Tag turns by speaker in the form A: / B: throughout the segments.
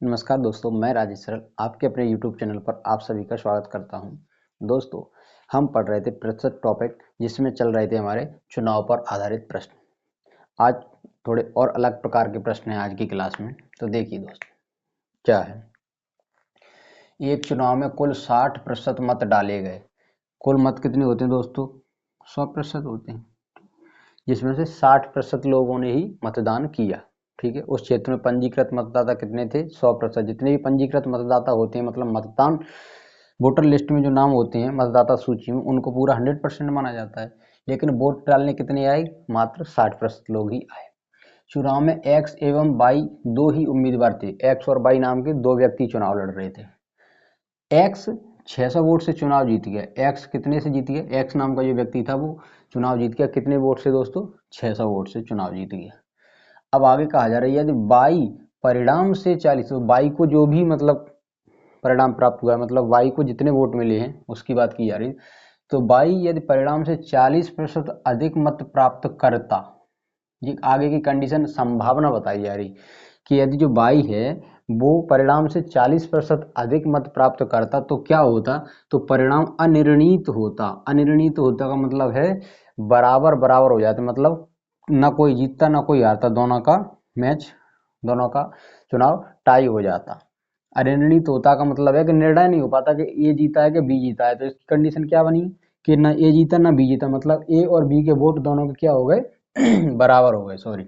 A: नमस्कार दोस्तों, मैं राजेश सरल आपके अपने YouTube चैनल पर आप सभी का स्वागत करता हूं। दोस्तों, हम पढ़ रहे थे प्रतिशत टॉपिक जिसमें चल रहे थे हमारे चुनाव पर आधारित प्रश्न। आज थोड़े और अलग प्रकार के प्रश्न हैं आज की क्लास में। तो देखिए दोस्तों, क्या है, एक चुनाव में कुल 60% मत डाले गए। कुल मत कितने होते हैं दोस्तों? 100% होते हैं, जिसमें से 60% लोगों ने ही मतदान किया। ठीक है, उस क्षेत्र में पंजीकृत मतदाता कितने थे? 100%। जितने भी पंजीकृत मतदाता होते हैं, मतलब मतदान वोटर लिस्ट में जो नाम होते हैं मतदाता सूची में, उनको पूरा 100% माना जाता है। लेकिन वोट डालने कितने आए? मात्र 60% लोग ही आए। चुनाव में एक्स एवं वाई दो ही उम्मीदवार थे। एक्स और वाई नाम के दो व्यक्ति चुनाव लड़ रहे थे। एक्स 600 वोट से चुनाव जीत गया। एक्स कितने से जीत गया? एक्स नाम का जो व्यक्ति था वो चुनाव जीत गया। कितने वोट से दोस्तों? 600 वोट से चुनाव जीत गया। अब आगे कहा जा रहा है, यदि बाई परिणाम से 40, तो बाई को जो भी मतलब परिणाम प्राप्त हुआ है, मतलब बाई को जितने वोट मिले हैं उसकी बात की जा रही है। तो बाई यदि परिणाम से 40% अधिक मत प्राप्त करता, ये आगे की कंडीशन संभावना बताई जा रही कि यदि जो बाई है वो परिणाम से 40% अधिक मत प्राप्त करता तो क्या होता? तो परिणाम अनिर्णीत होता। अनिर्णीत होता का मतलब है बराबर बराबर हो जाता, मतलब ना कोई जीतता ना कोई हारता, दोनों का मैच, दोनों का चुनाव टाई हो जाता। अनिर्णीत होता का मतलब है कि निर्णय नहीं हो पाता कि ए जीता है कि बी जीता है। तो इसकी कंडीशन क्या बनी कि ना ए जीता ना बी जीता, मतलब ए और बी के वोट दोनों के क्या हो गए? बराबर हो गए, सॉरी,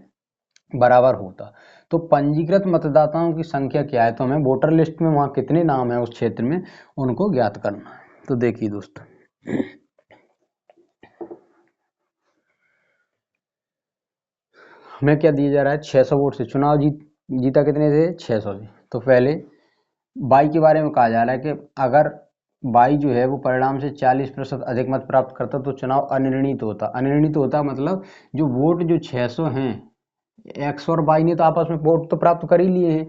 A: बराबर होता। तो पंजीकृत मतदाताओं की संख्या क्या है? तो हमें वोटर लिस्ट में वहां कितने नाम है उस क्षेत्र में, उनको ज्ञात करना है। तो देखिए दोस्तों, हमें क्या दिया जा रहा है? 600 वोट से चुनाव जीता कितने से? 600 से। तो पहले बाई के बारे में कहा जा रहा है कि अगर बाई जो है वो परिणाम से 40% अधिक मत प्राप्त करता तो चुनाव अनिर्णीत होता। अनिर्णीत होता मतलब जो वोट जो 600 हैं, एक्स और वाई ने तो आपस में वोट तो प्राप्त कर ही लिए हैं,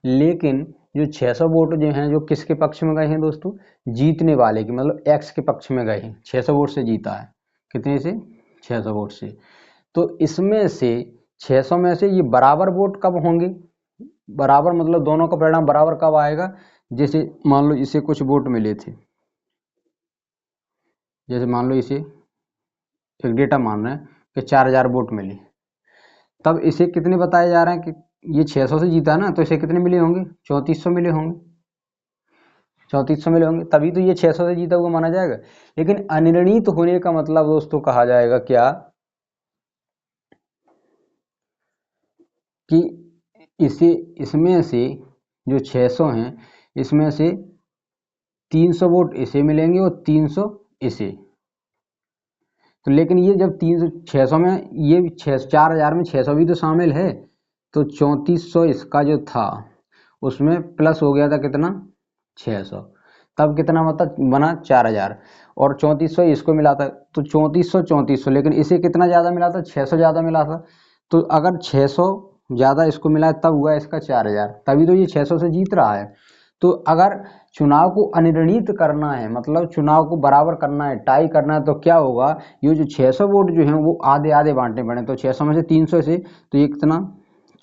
A: लेकिन जो 600 वोट जो हैं जो किसके पक्ष में गए हैं दोस्तों? जीतने वाले के, मतलब एक्स के पक्ष में गए हैं। 600 वोट से जीता है। कितने से? 600 वोट से। तो इसमें से 600 में से ये बराबर वोट कब होंगे? बराबर मतलब दोनों का परिणाम बराबर कब आएगा? जैसे मान लो इसे कुछ वोट मिले थे, जैसे मान लो इसे एक डेटा मान रहे हैं कि 4000 वोट मिले, तब इसे कितने बताया जा रहे हैं कि ये 600 से जीता ना, तो इसे कितने मिले होंगे? 3400 मिले होंगे। 3400 मिले होंगे, तभी तो ये 600 से जीता हुआ माना जाएगा। लेकिन अनिर्णीत होने का मतलब दोस्तों कहा जाएगा क्या कि इसे, इसमें से जो 600 हैं इसमें से 300 वोट इसे मिलेंगे और 300 इसे। तो लेकिन ये जब 300 600 में ये 4000 में 600 भी तो शामिल है, तो 3400 इसका जो था उसमें प्लस हो गया था कितना? 600। तब कितना मतलब बना? 4000। और 3400 इसको मिला था, तो 3400 3400, लेकिन इसे कितना ज़्यादा मिला था? 600 ज़्यादा मिला था। तो अगर 600 ज़्यादा इसको मिला है तब हुआ इसका 4000, तभी तो ये 600 से जीत रहा है। तो अगर चुनाव को अनिर्णीत करना है, मतलब चुनाव को बराबर करना है, टाई करना है, तो क्या होगा? ये जो 600 वोट जो हैं वो आधे आधे बांटने पड़े। तो 600 में से 300 से, तो ये कितना?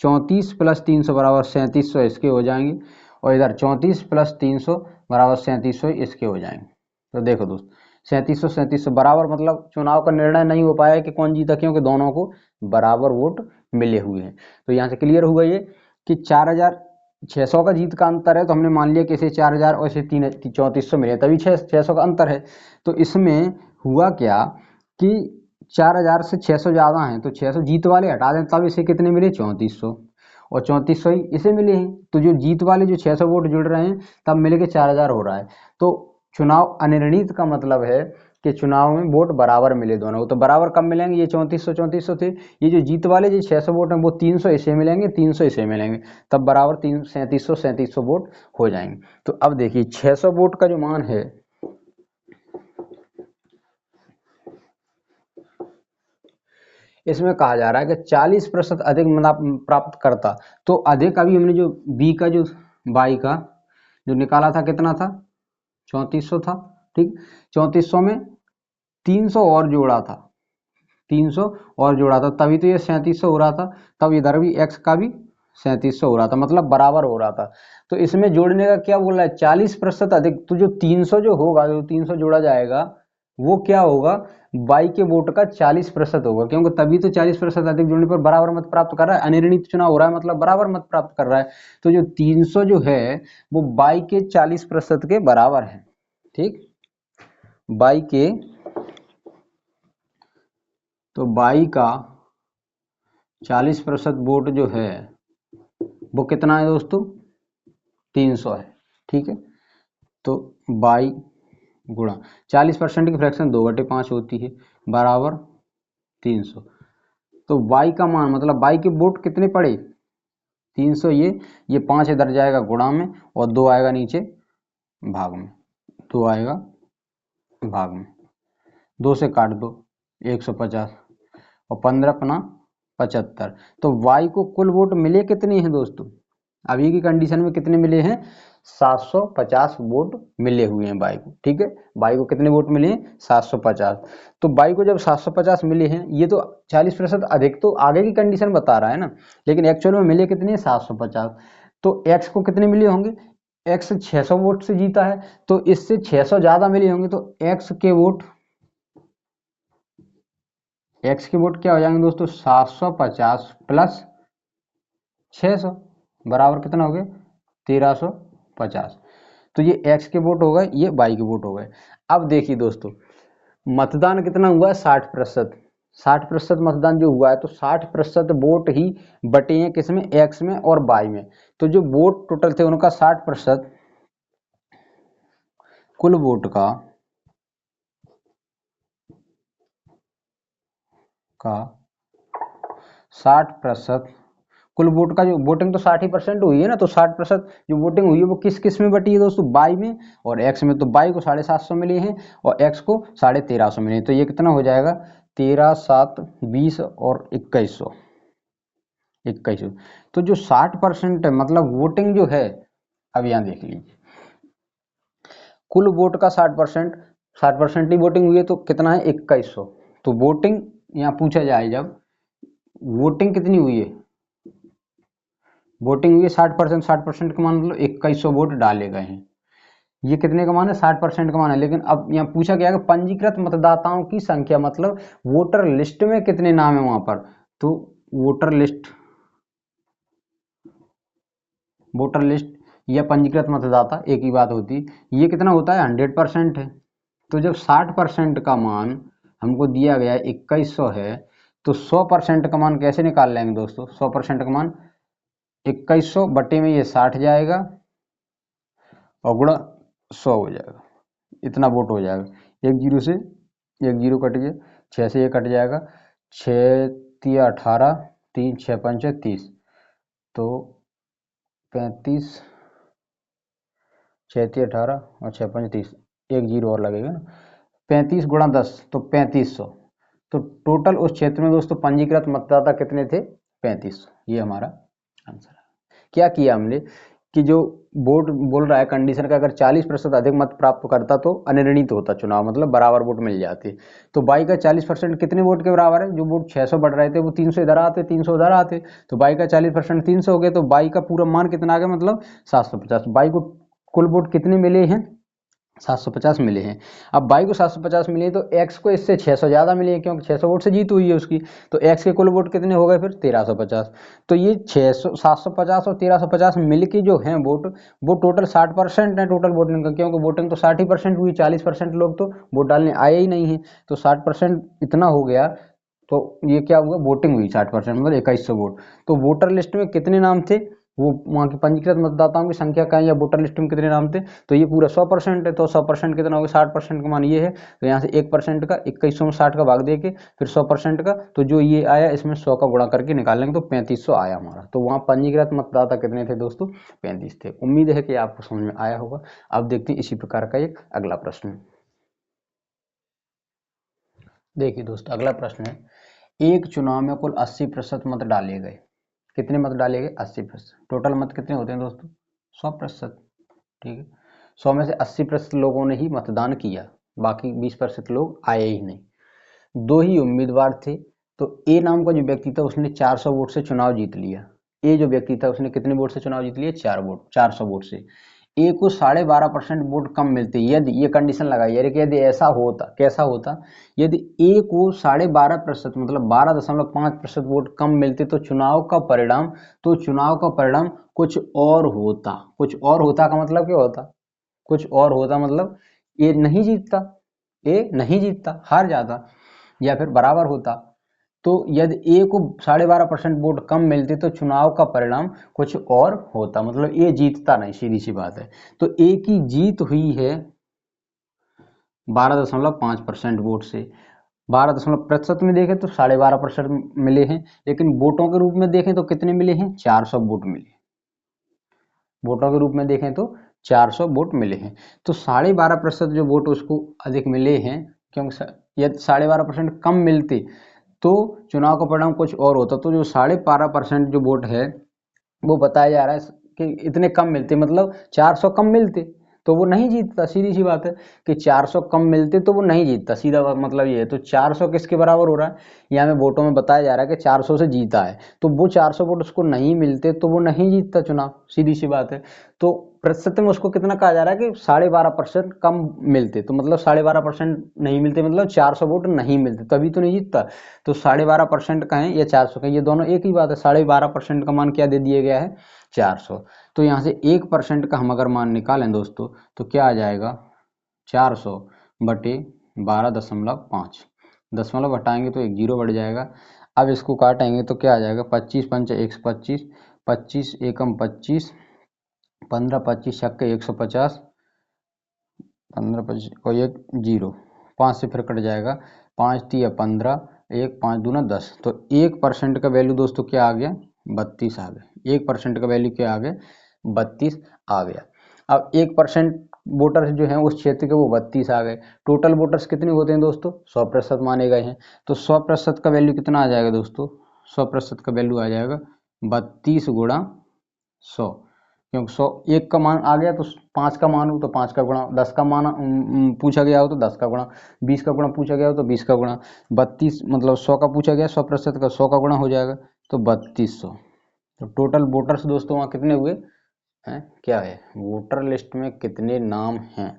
A: 34 प्लस 300 बराबर 3700 इसके हो जाएंगे, और इधर 34 प्लस 300 बराबर 3700 इसके हो जाएंगे। तो देखो दोस्त, 3700 बराबर, मतलब चुनाव का निर्णय नहीं हो पाया कि कौन जीता, क्योंकि दोनों को बराबर वोट मिले हुए हैं। तो यहाँ से क्लियर हुआ ये कि 4600 का जीत का अंतर है, तो हमने मान लिया कि इसे 4000 और इसे 3400 मिले, तभी 600 का अंतर है। तो इसमें हुआ क्या कि 4000 से 600 ज़्यादा हैं, तो 600 जीत वाले हटा दें, तब इसे कितने मिले? 3400। और 3400 ही इसे मिले हैं, तो जो जीत वाले जो 600 वोट जुड़ रहे हैं तब मिले के 4000 हो रहा है। तो चुनाव अनिर्णीत का मतलब है कि चुनाव में वोट बराबर मिले दोनों को। तो बराबर कब मिलेंगे? ये 3400 थे, ये जो जीत वाले जो 600 वोट हैं वो 300 इसे मिलेंगे, 300 इसे मिलेंगे, तब बराबर 3700 वोट हो जाएंगे। तो अब देखिए 600 वोट का जो मान है, इसमें कहा जा रहा है कि 40% अधिक मत प्राप्त करता। तो अधिक, अभी हमने जो बी का जो बाई का जो निकाला था कितना था? 3400 था। ठीक, 3400 में 300 और जोड़ा था, 300 और जोड़ा था, तभी तो ये 3700 हो रहा था। तब इधर भी एक्स का भी 3700 हो रहा था, मतलब बराबर हो रहा था। तो इसमें जोड़ने का क्या बोल रहा है, 40% अधिक। तो जो 300 जो होगा, जो 300 जोड़ा जाएगा वो क्या होगा, बाई के वोट का 40% होगा, क्योंकि तभी तो 40% अधिक जोड़ने पर बराबर मत प्राप्त कर रहा है। अनिर्णित चुनाव हो रहा है मतलब बराबर मत प्राप्त कर रहा है। तो जो 300 जो है वो बाई के 40% के बराबर है। ठीक, बाई के, तो बाई का 40% वोट जो है वो कितना है दोस्तों, 300 है। ठीक है, तो बाई गुणा 40% की फ्रैक्शन 2/5 होती है, बराबर 300। तो y का मान मतलब y के वोट कितने पड़े, 300। ये 5 इधर जाएगा गुणा में और 2 आएगा नीचे भाग में, 2 आएगा भाग में, 2 से काट दो 150 और 15 अपना 75। तो y को कुल वोट मिले कितने हैं दोस्तों, अभी की कंडीशन में कितने मिले हैं, 750 वोट मिले हुए हैं बाई को। ठीक है, बाई को कितने वोट मिले हैं, 750। तो बाई को जब 750 मिले हैं, ये तो 40% अधिक तो आगे की कंडीशन बता रहा है ना, लेकिन एक्चुअल में मिले कितने, 750। तो एक्स को कितने मिले होंगे, एक्स 600 वोट से जीता है, तो इससे 600 ज्यादा मिले होंगे। तो एक्स के वोट क्या हो जाएंगे दोस्तों, 750 प्लस 600 बराबर कितना हो गया, 1350। तो ये एक्स के वोट हो गए, ये वाई के वोट हो गए। अब देखिए दोस्तों, मतदान कितना हुआ है, 60%। 60% मतदान जो हुआ है, तो 60% वोट ही बटे हैं किसमें, एक्स में और वाई में। तो जो वोट टोटल थे उनका 60%, कुल वोट का 60%, कुल वोट का जो वोटिंग तो 60% हुई है ना, तो 60% जो वोटिंग हुई है वो किस किस में बटी है दोस्तों, बाई में और एक्स में। तो बाई को 750 मिले हैं और एक्स को 1350 मिले हैं। तो ये कितना हो जाएगा, 13 7 20 और 2100। तो जो 60% है मतलब वोटिंग जो है, अब यहाँ देख लीजिए, कुल वोट का 60%, 60% ही वोटिंग हुई है, तो कितना है 2100। तो वोटिंग यहाँ पूछा जाए, जब वोटिंग कितनी हुई है, वोटिंग हुई है 60%, 60% का मान मतलब 2100 वोट डाले गए हैं। ये कितने का मान है, 60% का मान है। लेकिन अब यहाँ पूछा गया कि पंजीकृत मतदाताओं की संख्या, मतलब वोटर लिस्ट में कितने नाम है वहां पर। तो वोटर लिस्ट या पंजीकृत मतदाता एक ही बात होती है। ये कितना होता है, 100% है। तो जब 60% का मान हमको दिया गया 2100 है, तो 100% का मान कैसे निकाल लेंगे दोस्तों, 100% का मान 2100 बटे में ये 60 जाएगा और गुणा 100 हो जाएगा, इतना वोट हो जाएगा। एक जीरो से एक जीरो कट गया, 6 से ये कट जाएगा, 6 तिया 18, 3 6 5 30, तो 35, 6 तिया 18 और 6 5 30, एक जीरो और लगेगा ना, 35 गुणा 10 तो 3500। तो टोटल उस क्षेत्र में दोस्तों पंजीकृत मतदाता कितने थे, 3500। ये हमारा आंसर है। क्या किया हमने कि जो बोर्ड बोल रहा है कंडीशन का, अगर 40% अधिक मत प्राप्त करता तो अनिर्णित होता चुनाव, मतलब बराबर वोट मिल जाते। तो बाई का 40% कितने वोट के बराबर है, जो वोट 600 बढ़ रहे थे वो 300 इधर आते, 300 उधर आते। तो बाई का 40% 300 हो गए, तो बाई का पूरा मान कितना आ गया, मतलब 750। बाई को कुल वोट कितने मिले हैं, 750 मिले हैं। अब बाई को 750 मिले तो एक्स को इससे 600 ज्यादा मिले हैं, क्योंकि 600 वोट से जीत हुई है उसकी। तो एक्स के कुल वोट कितने हो गए फिर, 1350। तो ये 600 750 और 1350 मिलके जो हैं वोट, वो टोटल 60% है टोटल वोटिंग का, क्योंकि वोटिंग तो 60% हुई, 40% लोग तो वोट डालने आए ही नहीं है। तो 60% इतना हो गया, तो ये क्या हुआ, वोटिंग हुई 60%, मतलब 2100 वोट। तो वोटर लिस्ट में कितने नाम थे, वो वहाँ की पंजीकृत मतदाताओं की संख्या का है, या वोटर लिस्ट में कितने नाम थे। तो ये पूरा 100% है, तो 100% कितना हो गया, 60% का मान ये है। तो यहाँ से 1% का 2100 में 60 का भाग दे के फिर 100% का, तो जो ये आया इसमें 100 का गुणा करके निकाल लेंगे, तो 3500 आया हमारा। तो वहाँ पंजीकृत मतदाता कितने थे दोस्तों, 35 थे। उम्मीद है कि आपको समझ में आया होगा। अब देखते हैं इसी प्रकार का एक अगला प्रश्न। देखिए दोस्तों, अगला प्रश्न है, एक चुनाव में कुल 80% मत डाले गए। कितने मत डाले गए, 80%। टोटल मत कितने होते हैं दोस्तों, 100%। ठीक है, 100 में से 80% लोगों ने ही मतदान किया, बाकी 20% लोग आए ही नहीं। दो ही उम्मीदवार थे, तो ए नाम का जो व्यक्ति था उसने 400 वोट से चुनाव जीत लिया। ए जो व्यक्ति था उसने कितने वोट से चुनाव जीत लिए? 400 वोट से। ए को 12.5% वोट कम मिलते, यदि ये कंडीशन लगाई यानी कि यदि ऐसा होता, कैसा होता, यदि ए को 12.5% मतलब 12.5% वोट कम मिलते तो चुनाव का परिणाम कुछ और होता। कुछ और होता का मतलब क्या होता? कुछ और होता मतलब ए नहीं जीतता, हार जाता या फिर बराबर होता। तो यदि ए को 12.5% वोट कम मिलते तो चुनाव का परिणाम कुछ और होता, मतलब ए जीतता नहीं, सीधी सी बात है। तो ए की जीत हुई है 12.5% वोट से। 12% में देखें तो 12.5% मिले हैं, लेकिन वोटों के रूप में देखें तो कितने मिले हैं? 400 वोट मिले। वोटों के रूप में देखें तो 400 वोट मिले हैं। तो 12.5% जो वोट उसको अधिक मिले हैं, क्योंकि यदि 12.5% कम मिलते तो चुनाव का परिणाम कुछ और होता। तो जो 12.5% जो वोट है वो बताया जा रहा है कि इतने कम मिलते, मतलब 400 कम मिलते तो वो नहीं जीतता। सीधी सी बात है कि 400 कम मिलते तो वो नहीं जीतता, सीधा मतलब ये है। तो 400 किसके बराबर हो रहा है? यहाँ में वोटों में बताया जा रहा है कि 400 से जीता है, तो वो 400 वोट उसको नहीं मिलते तो वो नहीं जीतता चुनाव, सीधी सी बात है। तो प्रतिशत में उसको कितना कहा जा रहा है कि 12.5% कम मिलते, तो मतलब 12.5% नहीं मिलते, मतलब 400 वोट नहीं मिलते, तभी तो नहीं जीतता। तो 12.5% का है या 400 का, ये दोनों एक ही बात है। 12.5% का मान क्या दे दिया गया है? 400। तो यहाँ से 1% का हम अगर मान निकालें दोस्तों तो क्या आ जाएगा? 400 बटे 12.5, दशमलव हटाएंगे तो एक जीरो बढ़ जाएगा। अब इसको काटेंगे तो क्या आ जाएगा? 25 पंच 125, 25 एकम 25, 15 25 छक्के 150, 15 25 और एक जीरो, 5 से फिर कट जाएगा, 5 तिया 15, एक 5 दूना 10। तो 1% का वैल्यू दोस्तों क्या आ गया? 32 आ गया। 1% का वैल्यू क्या आ गया? 32 आ गया। अब 1% वोटर्स जो हैं उस क्षेत्र के वो 32 आ गए। टोटल वोटर्स कितने होते हैं दोस्तों? 100% माने गए हैं। तो 100% का वैल्यू कितना आ जाएगा दोस्तों? 100% का वैल्यू आ जाएगा 32 गुणा 100, क्योंकि 100 एक का मान आ गया तो 5 का मान हो तो 5 का गुणा, 10 का मान पूछा गया हो तो 10 का गुणा, 20 का गुणा पूछा गया हो तो 20 का गुणा, 32 मतलब 100 का पूछा गया, 100% का 100 का गुणा हो जाएगा तो 3200। तो टोटल वोटर्स दोस्तों वहाँ कितने हुए हैं? क्या है वोटर लिस्ट में कितने नाम हैं?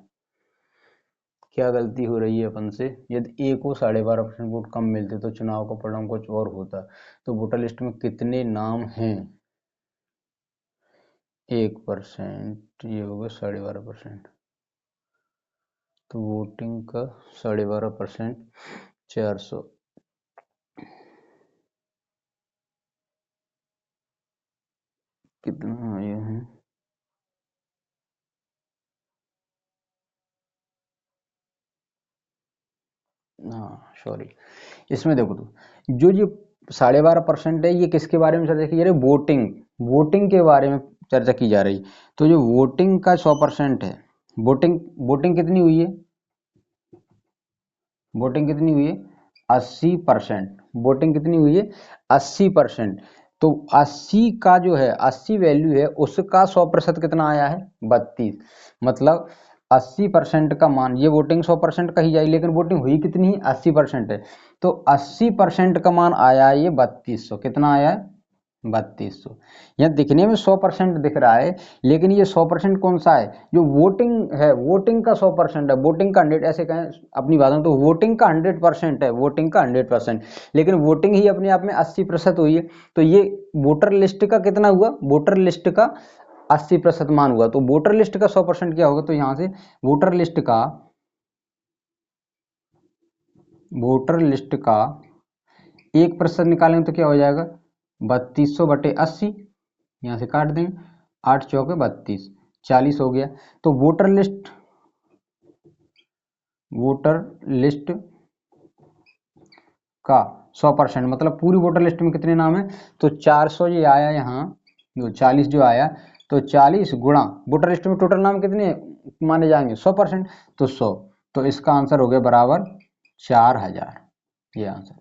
A: क्या गलती हो रही है अपन से? यदि ए को 12.5% वोट कम मिलते तो चुनाव का परिणाम कुछ और होता, तो वोटर लिस्ट में कितने नाम हैं? 1%, ये होगा 12.5%। तो वोटिंग का 12.5%, 400, कितना आया है? हाँ सॉरी, इसमें देखो तो जो ये 12.5% है ये किसके बारे में चर्चा की जा रही है? वोटिंग के बारे में चर्चा की जा रही। तो जो वोटिंग का 100% है, वोटिंग वोटिंग कितनी हुई है? वोटिंग कितनी हुई है? 80%। वोटिंग कितनी हुई है? 80%। तो 80 का जो है 80 वैल्यू है उसका 100% कितना आया है? 32। मतलब 80% का मान, ये वोटिंग 100% कही जाए लेकिन वोटिंग हुई कितनी है? 80% है। तो 80% का मान आया है ये 3200। कितना आया है? 3200। यहाँ दिखने में 100% दिख रहा है, लेकिन ये 100% कौन सा है? जो वोटिंग है, वोटिंग का 100% है, वोटिंग का 100, ऐसे कहें अपनी बात में तो वोटिंग का 100% है, वोटिंग का 100%। लेकिन वोटिंग ही अपने आप में 80% हुई है। तो ये वोटर लिस्ट का कितना हुआ? वोटर लिस्ट का 80% मान हुआ। तो वोटर लिस्ट का 100% क्या होगा? तो यहाँ से वोटर लिस्ट का 1% निकालेंगे तो क्या हो जाएगा? 3200 बटे 80, यहाँ से काट देंगे, 8 चौके 32, 40 हो गया। तो वोटर लिस्ट का 100% मतलब पूरी वोटर लिस्ट में कितने नाम है? तो 400 ये आया यहाँ, जो 40 जो आया, तो 40 गुणा वोटर लिस्ट में टोटल नाम कितने माने जाएंगे? 100%, तो 100। तो इसका आंसर हो गया बराबर 4000, ये आंसर।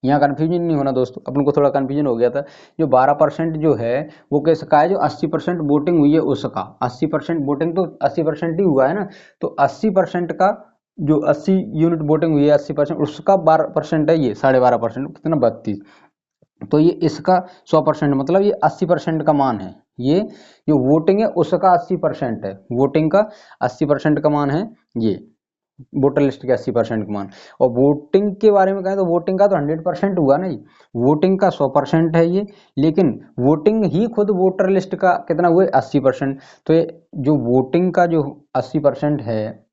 A: यहाँ कन्फ्यूजन नहीं होना दोस्तों, अपन को थोड़ा कन्फ्यूजन हो गया था। जो 12% जो है वो कैसे का है? जो 80% वोटिंग हुई है उसका, 80% वोटिंग तो 80% ही हुआ है ना, तो 80% का जो 80 यूनिट वोटिंग हुई है 80%, उसका 12% है ये 12.5%, कितना? 32। तो ये इसका 100% मतलब ये 80% का मान है। ये जो वोटिंग है उसका 80% है, वोटिंग का 80% का मान है ये, वोटर लिस्ट के 80% का मान। और वोटिंग के बारे में कहें तो वोटिंग का तो 100% हुआ नहीं, वोटिंग का 100% है ये, लेकिन वोटिंग ही खुद वोटर लिस्ट का कितना हुआ 80%। तो ये जो वोटिंग का जो 80% है,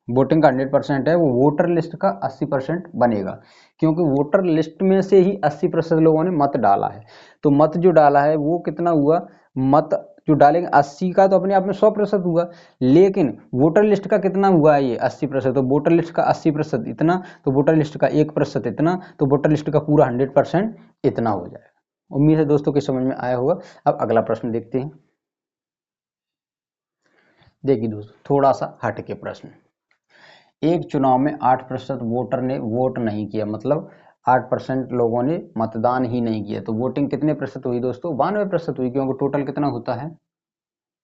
A: वोटिंग का 100% है, वो वोटर लिस्ट का 80% बनेगा, क्योंकि वोटर लिस्ट में से ही 80% लोगों ने मत डाला है। तो मत जो डाला है वो कितना हुआ, मत जो डालेंगे 80 का तो अपने आप में 100% हुआ, लेकिन वोटर लिस्ट का कितना हुआ है ये 80%। तो वोटर लिस्ट का 80% इतना, तो वोटर लिस्ट का 1% इतना, तो वोटर लिस्ट का पूरा 100% इतना हो जाएगा। उम्मीद है दोस्तों की समझ में आया होगा। अब अगला प्रश्न देखते हैं। देखिए दोस्तों, थोड़ा सा हट के प्रश्न, एक चुनाव में 8% वोटर ने वोट नहीं किया, मतलब 8% लोगों ने मतदान ही नहीं किया, तो वोटिंग कितने प्रतिशत हुई दोस्तों, 92% हुई, क्योंकि टोटल कितना होता है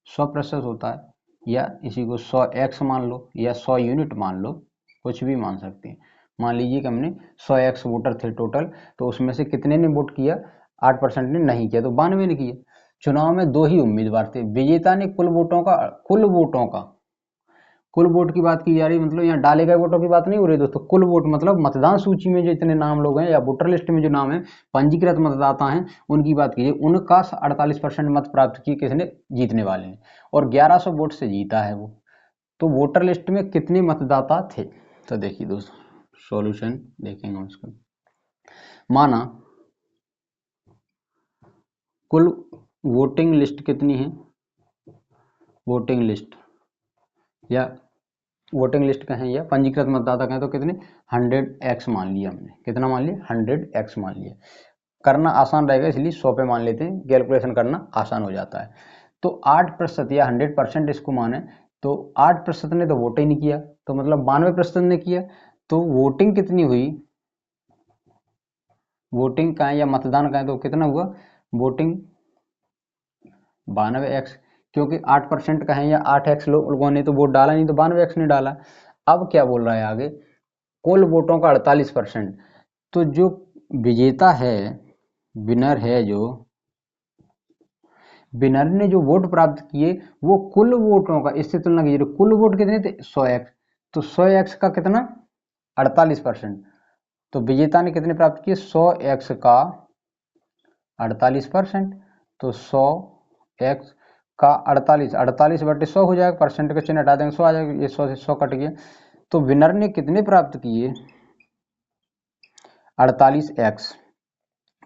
A: 100% होता है, या इसी को 100x मान लो या 100 यूनिट मान लो, कुछ भी मान सकते हैं। मान लीजिए कि हमने 100x वोटर थे टोटल, तो उसमें से कितने ने वोट किया, 8% ने नहीं किया, तो 92 ने किया। चुनाव में 2 ही उम्मीदवार थे, विजेता ने कुल वोट की बात की जा रही, मतलब यहाँ डाले गए वोटों की बात नहीं हो रही दोस्तों, कुल वोट मतलब मतदान सूची में जो इतने नाम लोग हैं या वोटर लिस्ट में जो नाम है, पंजीकृत मतदाता हैं, उनकी बात कीजिए, उनका 48% मत प्राप्त किए किसने, जीतने वाले ने, और 1100 वोट से जीता है वो। तो वोटर लिस्ट में कितने मतदाता थे, तो देखिए दोस्तों सॉल्यूशन देखेंगे उसका। माना कुल वोटिंग लिस्ट कितनी है, वोटिंग लिस्ट या वोटिंग लिस्ट कहें या पंजीकृत मतदाता कहें तो कितने 100x मान लिया हमने, कितना मान लिया 100x मान लिया। करना आसान रहेगा इसलिए 100 पे मान लेते हैं, कैलकुलेशन करना आसान हो जाता है। तो 8% या 100% इसको माने, तो 8% ने तो वोट ही नहीं किया, तो मतलब 92% ने किया, तो वोटिंग कितनी हुई, वोटिंग कहें या मतदान कहें तो कितना हुआ, वोटिंग 92x, क्योंकि 8% कहें या 8x लोगों ने तो वोट डाला नहीं, तो 92x ने डाला। अब क्या बोल रहा है आगे, कुल वोटों का 48%, तो जो विजेता है, विनर है, जो विनर ने जो वोट प्राप्त किए वो कुल वोटों का, इससे तुलना कीजिए, कुल वोट कितने थे 100x, तो 100x का कितना 48%, तो विजेता ने कितने प्राप्त किए 100x का 48%, तो 100x का 48 हो जाएगा, परसेंट का चिन्ह हटा देंगे 100 आ जाएगा, ये 100 से 100 कट गया, तो विनर ने कितने प्राप्त किए 48x,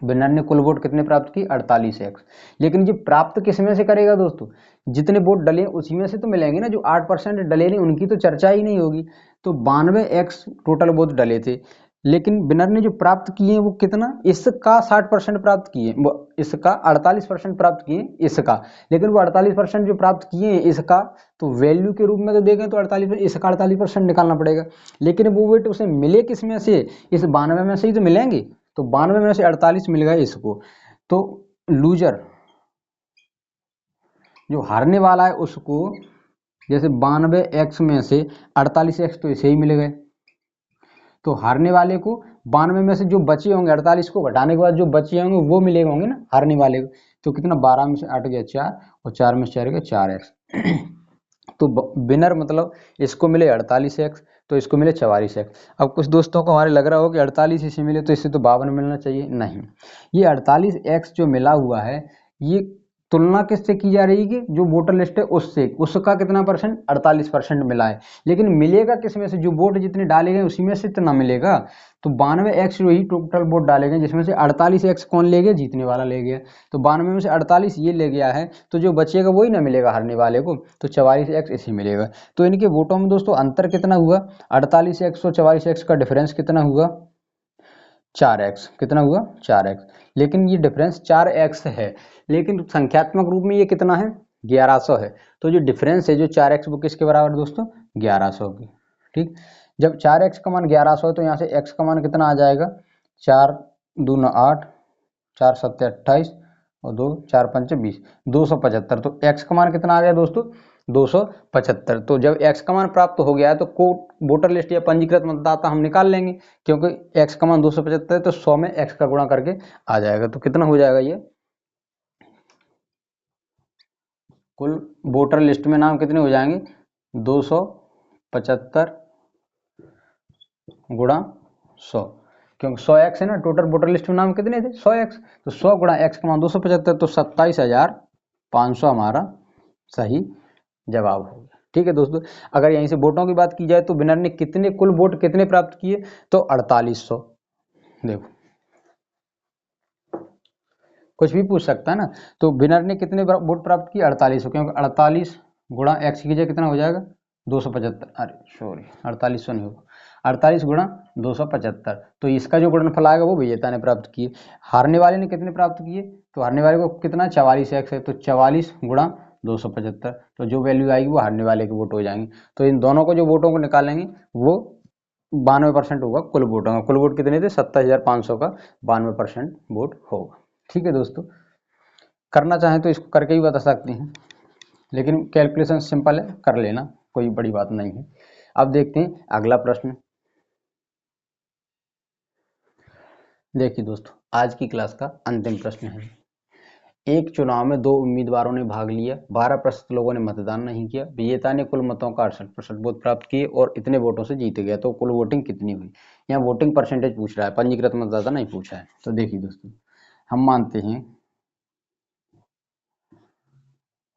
A: विनर ने कुल वोट कितने प्राप्त की 48x। लेकिन ये प्राप्त किस में से करेगा दोस्तों, जितने वोट डले उसी में से तो मिलेंगे ना, जो 8% डले नहीं उनकी तो चर्चा ही नहीं होगी। तो 92x टोटल वोट डले थे, लेकिन विनर ने जो प्राप्त किए वो कितना, इसका 60% प्राप्त किए, इसका 48% प्राप्त किए इसका, लेकिन वो 48% जो प्राप्त किए इसका, तो वैल्यू के रूप में तो देखें तो 48, इसका 48% निकालना पड़ेगा, लेकिन वो वोट उसे मिले किस में से, इस 92 में से ही तो मिलेंगे, तो 92 में से 48 मिल गए इसको, तो लूजर जो हारने वाला है उसको, जैसे 92x में से 48x तो इसे ही मिल गए, तो हारने वाले को 92 में से जो बचे होंगे 48 को घटाने के बाद जो बचे होंगे वो मिले होंगे ना हारने वाले को, तो कितना 12 में से 8 गया 4, और 4 में से 4 गया 4x। तो विनर मतलब इसको मिले 48x, तो इसको मिले 44x। अब कुछ दोस्तों को हमारे लग रहा हो कि 48 इसे मिले तो इससे तो 52 मिलना चाहिए, नहीं, ये 48x जो मिला हुआ है ये तुलना किससे की जा रही है कि जो वोटर लिस्ट है उससे, उसका कितना परसेंट 48% मिला है, लेकिन मिलेगा किस में से, जो वोट जितने डाले गए उसी में से इतना मिलेगा। तो 92x जो ही टोटल वोट डाले गए जिसमें से 48x कौन ले गया, जीतने वाला ले गया, तो 92 में से 48 ये ले गया है, तो जो बचेगा वही ना मिलेगा हारने वाले को, तो 44x इसी मिलेगा। तो इनके वोटों में दोस्तों अंतर कितना हुआ, 48x और 44x का डिफरेंस कितना हुआ 4x, कितना हुआ 4x, लेकिन ये डिफरेंस 4x है, लेकिन संख्यात्मक रूप में ये कितना है 1100 है, तो जो डिफरेंस है जो 4x वो किसके बराबर दोस्तों 1100 की। ठीक, जब 4x का मान 1100 है तो यहाँ से x का मान कितना आ जाएगा, 4 दूना 8, 4 सत्ते 28 और 2 4 पंचे 20, 275, तो x का मान कितना आ गया दोस्तों 275। तो जब x का मान प्राप्त हो गया है तो वोटर लिस्ट या पंजीकृत मतदाता हम निकाल लेंगे, क्योंकि x का मान 275 है तो 100 में x का गुणा करके आ जाएगा। तो कितना हो जाएगा, ये कुल वोटर लिस्ट में नाम कितने हो जाएंगे, 275 गुणा 100, क्योंकि 100x है ना, टोटल वोटर लिस्ट में नाम कितने थे 100x, तो 100 गुणा x का मान 275, तो 27,500 हमारा सही जवाब हो गया। ठीक है दोस्तों, अगर यहीं से वोटों की बात की जाए तो विनर ने कितने कुल वोट कितने प्राप्त किए, तो 4800। देखो कुछ भी पूछ सकता है ना, तो विनर ने कितने वोट प्राप्त किए, 4800, क्योंकि 48 गुणा x कीजिए कितना हो जाएगा 275, अरे सॉरी 4800 नहीं होगा, 48 गुणा 275, तो इसका जो गुणनफल आएगा वो विजेता ने प्राप्त किए। हारने वाले ने कितने प्राप्त किए, तो हारने वाले को कितना 44x है, तो 44 गुणा 275, तो जो वैल्यू आएगी वो हारने वाले के वोट हो जाएंगे। तो इन दोनों को जो वोटों को निकालेंगे वो 92% होगा कुल वोटों का। कुल वोट कितने थे 27,500 का 92% वोट होगा। ठीक है दोस्तों, करना चाहें तो इसको करके ही बता सकते हैं, लेकिन कैलकुलेशन सिंपल है, कर लेना, कोई बड़ी बात नहीं है। अब देखते हैं अगला प्रश्न। देखिए दोस्तों, आज की क्लास का अंतिम प्रश्न है। एक चुनाव में 2 उम्मीदवारों ने भाग लिया, 12% लोगों ने मतदान नहीं किया, विजेता ने कुल मतों का 68% वोट प्राप्त किए और इतने वोटों से जीत गया, तो कुल वोटिंग कितनी हुई। यहाँ वोटिंग परसेंटेज पूछ रहा है, पंजीकृत मतदाता नहीं पूछा है। तो देखिए दोस्तों, हम मानते हैं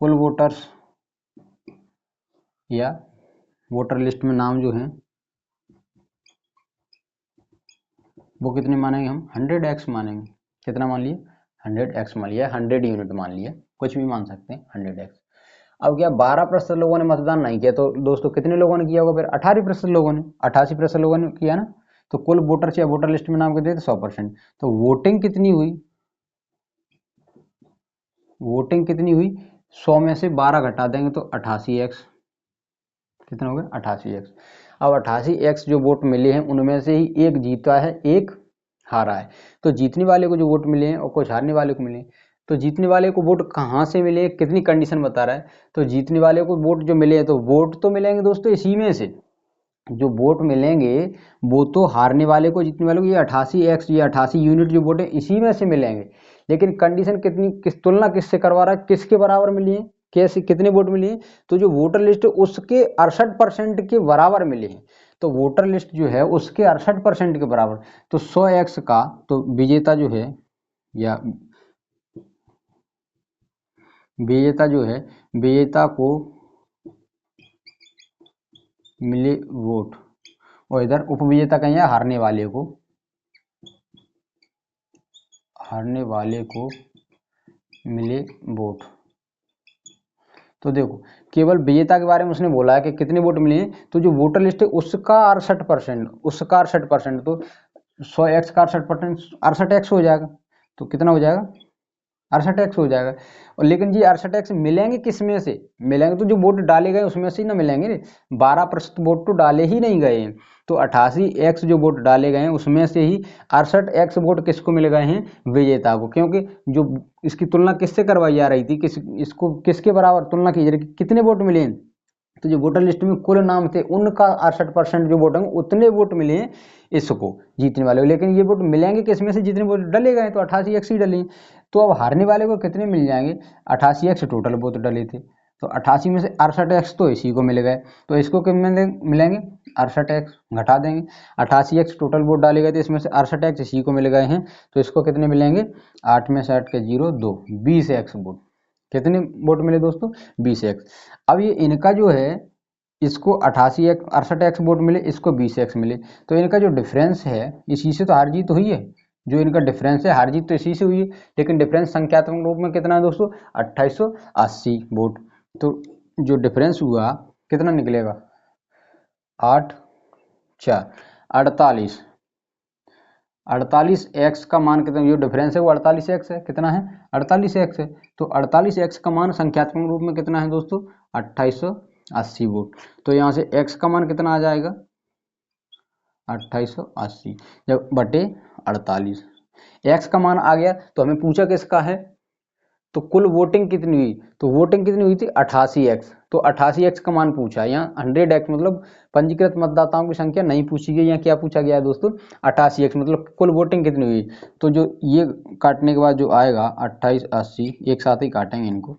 A: कुल वोटर्स या वोटर लिस्ट में नाम जो है वो कितने मानेंगे, हम 100x मानेंगे। कितना मान लिया, 100x मान लिया, 100 यूनिट मान लिया, कुछ भी मान सकते हैं 100x। अब क्या 12% लोगों ने मतदान नहीं किया, तो दोस्तों कितने लोगों ने किया होगा, फिर 18% लोगों ने, 88% लोगों ने किया ना, तो कुल वोटर या वोटर लिस्ट में नाम कितने थे 100%। तो वोटिंग कितनी हुई, वोटिंग कितनी हुई, 100 में से 12 घटा देंगे तो 88x, कितना हो गया 88x। अब 88x जो वोट मिले हैं उनमें से ही एक जीता है एक हारा है, तो जीतने वाले को जो वोट मिले हैं और कुछ हारने वाले को मिले हैं, तो जीतने वाले को वोट कहाँ से मिले, कितनी कंडीशन बता रहा है, तो जीतने वाले को वोट जो मिले हैं, तो वोट तो मिलेंगे दोस्तों इसी में से, जो वोट मिलेंगे वो तो हारने वाले को जीतने वाले को, ये 88x ये 88 यूनिट जो वोट है इसी में से मिलेंगे, लेकिन कंडीशन कितनी, किस तुलना किससे करवा रहा है, किसके बराबर मिली है, कैसे कितने वोट मिले हैं, तो जो वोटर लिस्ट है उसके 68% के बराबर मिले हैं, तो वोटर लिस्ट जो है उसके 68% के बराबर, तो 100x का तो विजेता जो है या विजेता जो है, विजेता को मिले वोट, और इधर उपविजेता कहीं है हारने वाले को, हारने वाले को मिले वोट। तो देखो केवल विजेता के बारे में उसने बोला है कि कितने वोट मिले हैं, तो जो वोटर लिस्ट है उसका 68%, उसका 68%, तो 100x का 68%, 68x हो जाएगा, तो कितना हो जाएगा 68x हो जाएगा। और लेकिन जी 68x मिलेंगे किस में से, मिलेंगे तो जो वोट डाले गए उसमें से ही ना मिलेंगे, 12% वोट तो डाले ही नहीं गए हैं, तो 88x जो वोट डाले गए हैं उसमें से ही 68x वोट किसको मिल गए हैं, विजेता को, क्योंकि जो इसकी तुलना किससे करवाई जा रही थी, इसको किसके बराबर तुलना की जा रही, कितने वोट मिले हैं, तो जो वोटर लिस्ट में कुल नाम थे उनका 68% जो वोट होंगे उतने वोट मिले हैं इसको जीतने वाले को, लेकिन ये वोट मिलेंगे किसमें से, जितने वोट डले गए तो 88x ही डले, तो अब हारने वाले को कितने मिल जाएंगे, 88x टोटल वोट डले थे, तो 88 में से 68x तो इसी को मिल गए, तो इसको कितने मिलेंगे 68x, घटा देंगे 88x टोटल वोट डाले गए थे, इसमें से 68x इसी को मिल गए हैं, तो इसको कितने मिलेंगे 8 में से 8 के 0 2 20x वोट, कितने वोट मिले दोस्तों 20x। अब ये इनका जो है इसको 68x वोट मिले, इसको 20x मिले, तो इनका जो डिफरेंस है इसी से तो हार जीत हुई है, जो इनका डिफरेंस है हार जीत तो इसी से हुई है, लेकिन डिफरेंस संख्यात्मक रूप में कितना है दोस्तों 2880 वोट, तो जो डिफरेंस हुआ कितना निकलेगा 8 4 48, 48x का मान कितना, जो डिफरेंस है वो 48x है, कितना है 48x है, तो 48x का मान संख्यात्मक रूप में कितना है दोस्तों 2880 वोट, तो यहाँ से x का मान कितना आ जाएगा 2880 जब बटे 48, x का मान आ गया, तो हमें पूछा किसका है, तो कुल वोटिंग कितनी हुई, तो वोटिंग कितनी हुई थी 88x। तो 88x का मान पूछा है यहाँ, 100x मतलब पंजीकृत मतदाताओं की संख्या नहीं पूछी गई, यहाँ क्या पूछा गया है दोस्तों 88x मतलब कुल वोटिंग कितनी हुई। तो जो ये काटने के बाद जो आएगा 28 80 एक साथ ही काटेंगे इनको,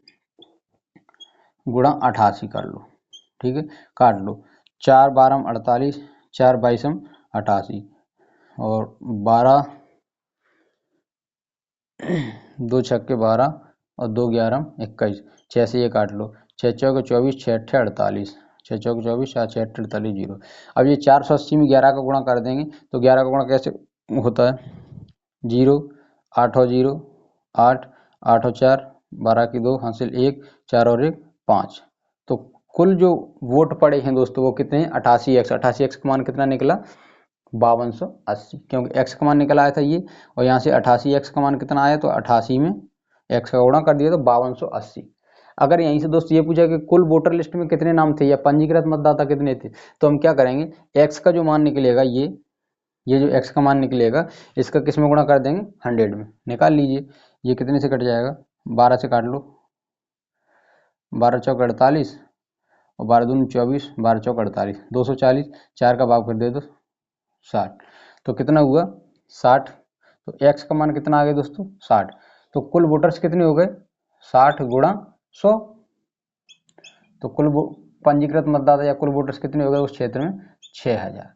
A: गुणा 88 कर लो, ठीक है काट लो, 4 12 48, 4 22 88 और 12 2 छक्के 12 और 2 11 21, 6 से ये काट लो, 6 चौके 24, 6 अट्ठे 48, 6 चौके 24, 7 6 अट्ठे 48 जीरो। अब ये 480 में 11 का गुणा कर देंगे तो 11 का गुणा कैसे होता है, 0 8 और 0 8 8 और 4 12 की 2 हासिल 1 4 और 1 5। तो कुल जो वोट पड़े हैं दोस्तों वो कितने हैं 88x। 88x का मान कितना निकला 5280, क्योंकि x का मान निकल आया था ये, और यहाँ से 88x का मान कितना आया तो 88 में x का गुणा कर दिया तो 5280। अगर यहीं से दोस्त ये पूछा कि कुल वोटर लिस्ट में कितने नाम थे या पंजीकृत मतदाता कितने थे, तो हम क्या करेंगे x का जो मान निकलेगा ये जो x का मान निकलेगा इसका किस में गुणा कर देंगे 100 में, निकाल लीजिए ये कितने से कट जाएगा 12 से काट लो, 12 चौक 48 और 12 दूनी 24, 12 चौक 48, 240, 4 का भाग कर दे दो 60, तो कितना हुआ 60। तो x का मान कितना आ गया दोस्तों 60। तो कुल वोटर्स कितने हो गए 60 गुणा 100। तो कुल पंजीकृत मतदाता या कुल वोटर्स कितने हो गए उस क्षेत्र में 6000।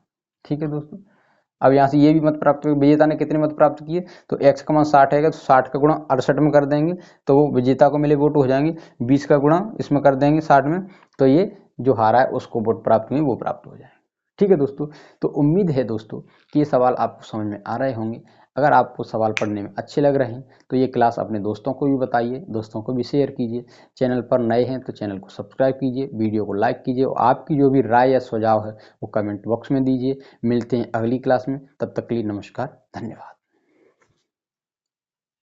A: ठीक है दोस्तों, अब यहाँ से ये भी मत प्राप्त विजेता ने कितने मत प्राप्त किए, तो x का मान 60 है तो 60 का गुणा 68 में कर देंगे तो वो विजेता को मिले वोट हो जाएंगे, 20 का गुणा इसमें कर देंगे 60 में तो ये जो हारा है उसको वोट प्राप्त हुए वो प्राप्त हो जाए। ठीक है दोस्तों, तो उम्मीद है दोस्तों कि ये सवाल आपको समझ में आ रहे होंगे। अगर आपको सवाल पढ़ने में अच्छे लग रहे हैं तो ये क्लास अपने दोस्तों को भी बताइए, दोस्तों को भी शेयर कीजिए। चैनल पर नए हैं तो चैनल को सब्सक्राइब कीजिए, वीडियो को लाइक कीजिए और आपकी जो भी राय या सुझाव है वो कमेंट बॉक्स में दीजिए। मिलते हैं अगली क्लास में, तब तक के लिए नमस्कार, धन्यवाद।